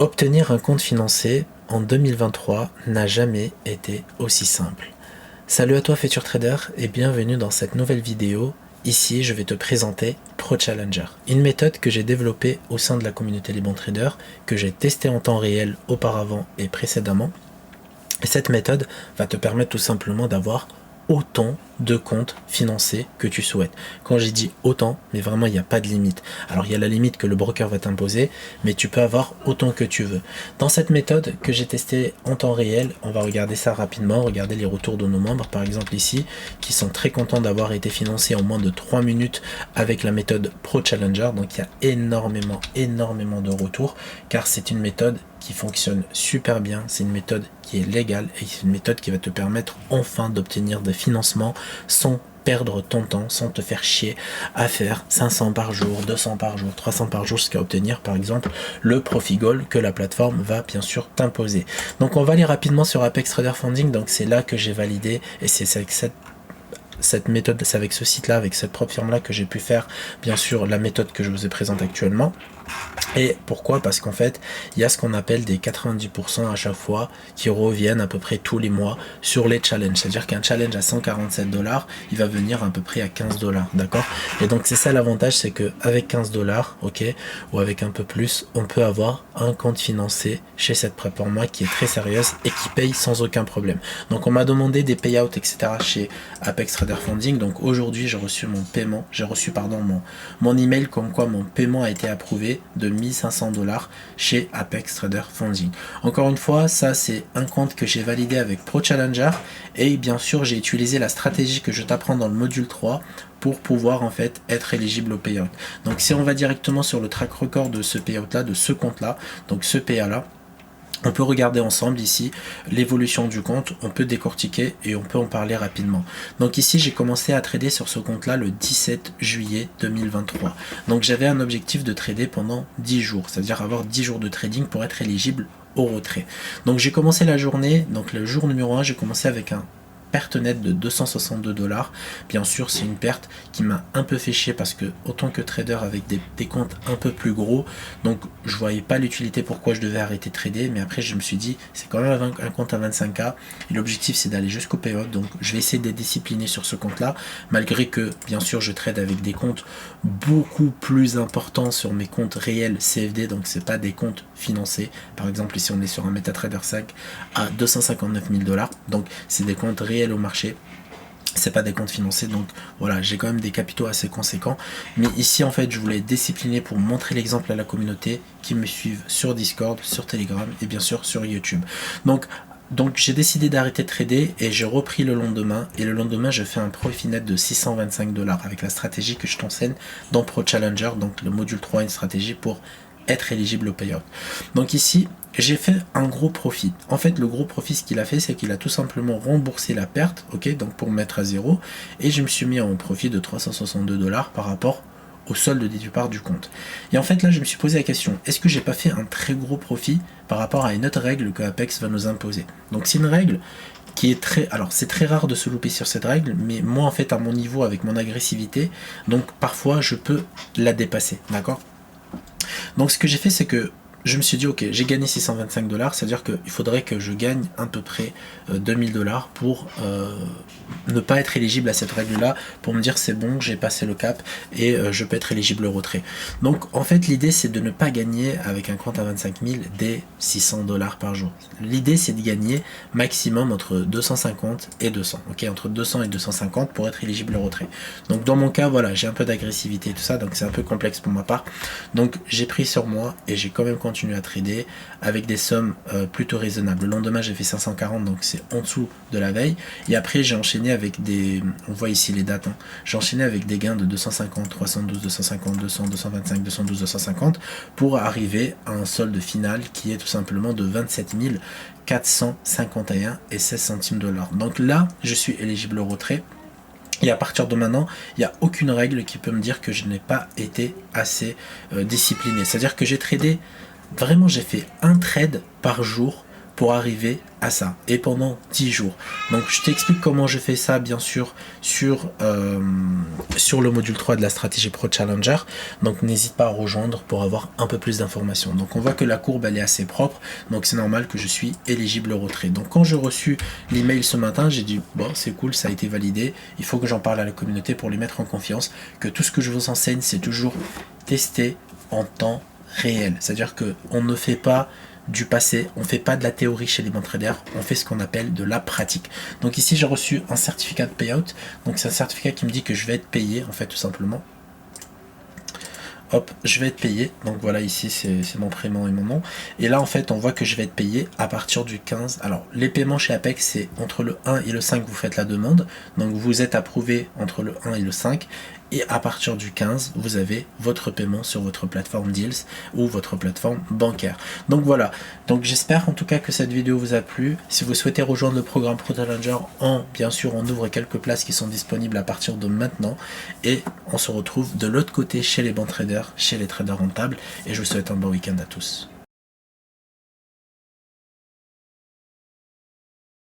Obtenir un compte financier en 2023 n'a jamais été aussi simple. Salut à toi Futur Trader et bienvenue dans cette nouvelle vidéo. Ici, je vais te présenter ProChallenger, une méthode que j'ai développée au sein de la communauté Les Bons Traders, que j'ai testée en temps réel auparavant et précédemment. Et cette méthode va te permettre tout simplement d'avoir autant de comptes financiers que tu souhaites. Quand j'ai dit autant, mais vraiment il n'y a pas de limite. Alors il y a la limite que le broker va t'imposer, mais tu peux avoir autant que tu veux. Dans cette méthode que j'ai testée en temps réel, on va regarder ça rapidement, regarder les retours de nos membres par exemple ici, qui sont très contents d'avoir été financés en moins de 3 minutes avec la méthode ProChallenger. Donc il y a énormément de retours, car c'est une méthode qui fonctionne super bien, c'est une méthode qui est légale et c'est une méthode qui va te permettre enfin d'obtenir des financements sans perdre ton temps, sans te faire chier à faire 500 par jour, 200 par jour, 300 par jour, jusqu'à obtenir par exemple le profit goal que la plateforme va bien sûr t'imposer. Donc on va aller rapidement sur Apex Trader Funding, donc c'est là que j'ai validé et c'est avec cette méthode, c'est avec ce site là, avec cette propre firme là que j'ai pu faire bien sûr la méthode que je vous ai présente actuellement. Et pourquoi? Parce qu'en fait il y a ce qu'on appelle des 90% à chaque fois qui reviennent à peu près tous les mois sur les challenges, c'est à dire qu'un challenge à 147 $, il va venir à peu près à 15 $, d'accord? Et donc c'est ça l'avantage, c'est que avec 15 $, ok, ou avec un peu plus, on peut avoir un compte financé chez cette plateforme qui est très sérieuse et qui paye sans aucun problème. Donc on m'a demandé des payouts etc chez Apex Trader Funding. Donc aujourd'hui j'ai reçu mon paiement, mon email comme quoi mon paiement a été approuvé de 1500 $ chez Apex Trader Funding. Encore une fois, ça c'est un compte que j'ai validé avec ProChallenger et bien sûr j'ai utilisé la stratégie que je t'apprends dans le module 3 pour pouvoir en fait être éligible au payout. Donc si on va directement sur le track record de ce payout là, de ce compte là, donc ce PA là, on peut regarder ensemble ici l'évolution du compte, on peut décortiquer et on peut en parler rapidement. Donc ici j'ai commencé à trader sur ce compte là le 17 juillet 2023. Donc j'avais un objectif de trader pendant 10 jours, c'est-à-dire avoir 10 jours de trading pour être éligible au retrait. Donc j'ai commencé la journée, donc le jour numéro 1 j'ai commencé avec un perte nette de 262 $. Bien sûr c'est une perte qui m'a un peu fait chier parce que autant que trader avec des comptes un peu plus gros, donc je voyais pas l'utilité pourquoi je devais arrêter de trader, mais après je me suis dit c'est quand même un compte à 25K et l'objectif c'est d'aller jusqu'au payout, donc je vais essayer d'être discipliné sur ce compte là, malgré que bien sûr je trade avec des comptes beaucoup plus importants sur mes comptes réels CFD, donc c'est pas des comptes financés. Par exemple ici on est sur un MetaTrader 5 à 259 000 $, donc c'est des comptes réels au marché, c'est pas des comptes financiers. Donc voilà, j'ai quand même des capitaux assez conséquents, mais ici en fait je voulais être discipliné pour montrer l'exemple à la communauté qui me suivent sur Discord, sur Telegram et bien sûr sur YouTube. Donc j'ai décidé d'arrêter de trader et j'ai repris le lendemain, et le lendemain je fais un profit net de 625 $ avec la stratégie que je t'enseigne dans ProChallenger, donc le module 3, une stratégie pour être éligible au payout. Donc ici j'ai fait un gros profit. En fait le gros profit, ce qu'il a fait, c'est qu'il a tout simplement remboursé la perte, ok, donc pour mettre à zéro, et je me suis mis en profit de 362 $ par rapport au solde de départ du compte. Et en fait là je me suis posé la question, est-ce que j'ai pas fait un très gros profit par rapport à une autre règle que Apex va nous imposer? Donc c'est une règle qui est très, alors c'est très rare de se louper sur cette règle, mais moi en fait à mon niveau, avec mon agressivité, donc parfois je peux la dépasser, d'accord? Donc ce que j'ai fait, c'est que je me suis dit ok, j'ai gagné 625 $, c'est à dire qu'il faudrait que je gagne à peu près 2000 $ pour ne pas être éligible à cette règle là, pour me dire c'est bon, j'ai passé le cap et je peux être éligible au retrait. Donc en fait l'idée c'est de ne pas gagner avec un compte à 25 000 des 600 $ par jour. L'idée c'est de gagner maximum entre 250 et 200, ok, entre 200 et 250 pour être éligible au retrait. Donc dans mon cas voilà, j'ai un peu d'agressivité et tout ça, donc c'est un peu complexe pour ma part, donc j'ai pris sur moi et j'ai quand même continué à trader avec des sommes plutôt raisonnables. Le lendemain j'ai fait 540, donc c'est en dessous de la veille, et après j'ai enchaîné avec des, on voit ici les dates, hein. J'ai enchaîné avec des gains de 250, 312, 250, 200, 225, 212, 250 pour arriver à un solde final qui est tout simplement de 27 451 et 16 centimes de l'heure. Donc là je suis éligible au retrait. Et à partir de maintenant, il n'y a aucune règle qui peut me dire que je n'ai pas été assez discipliné. C'est-à-dire que j'ai tradé, vraiment j'ai fait un trade par jour pour arriver à ça, et pendant 10 jours. Donc je t'explique comment je fais ça, bien sûr, sur le module 3 de la stratégie Pro Challenger. Donc n'hésite pas à rejoindre pour avoir un peu plus d'informations. Donc on voit que la courbe elle est assez propre, donc c'est normal que je suis éligible au retrait. Donc quand j'ai reçu l'email ce matin, j'ai dit bon, c'est cool, ça a été validé, il faut que j'en parle à la communauté pour les mettre en confiance, que tout ce que je vous enseigne c'est toujours testé en temps réel. C'est-à-dire que on ne fait pas du passé, on fait pas de la théorie chez les bons traders, on fait ce qu'on appelle de la pratique. Donc ici j'ai reçu un certificat de payout, donc c'est un certificat qui me dit que je vais être payé en fait tout simplement. Hop, je vais être payé, donc voilà ici c'est mon prénom et mon nom, et là en fait on voit que je vais être payé à partir du 15, alors les paiements chez Apex c'est entre le 1 et le 5 vous faites la demande, donc vous êtes approuvé entre le 1 et le 5, et à partir du 15 vous avez votre paiement sur votre plateforme Deals ou votre plateforme bancaire. Donc voilà, donc j'espère en tout cas que cette vidéo vous a plu. Si vous souhaitez rejoindre le programme Pro Challenger, bien sûr on ouvre quelques places qui sont disponibles à partir de maintenant, et on se retrouve de l'autre côté chez les bons traders, chez les traders rentables, et je vous souhaite un bon week-end à tous.